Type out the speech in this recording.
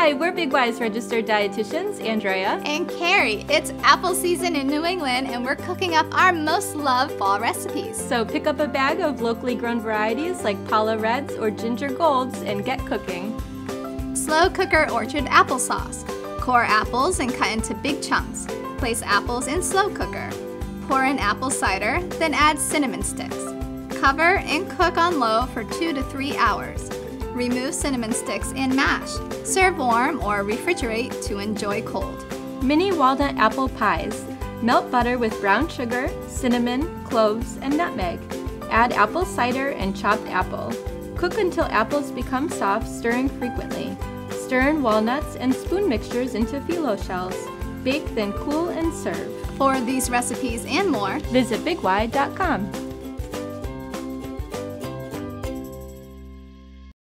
Hi, we're Big Y's registered dietitians, Andrea and Carrie. It's apple season in New England and we're cooking up our most loved fall recipes. So pick up a bag of locally grown varieties like Paula Reds or Ginger Golds and get cooking. Slow Cooker Orchard Applesauce. Core apples and cut into big chunks. Place apples in slow cooker. Pour in apple cider, then add cinnamon sticks. Cover and cook on low for 2 to 3 hours. Remove cinnamon sticks and mash. Serve warm or refrigerate to enjoy cold. Mini Walnut Apple Pies. Melt butter with brown sugar, cinnamon, cloves, and nutmeg. Add apple cider and chopped apple. Cook until apples become soft, stirring frequently. Stir in walnuts and spoon mixtures into phyllo shells. Bake, then cool and serve. For these recipes and more, visit BigY.com.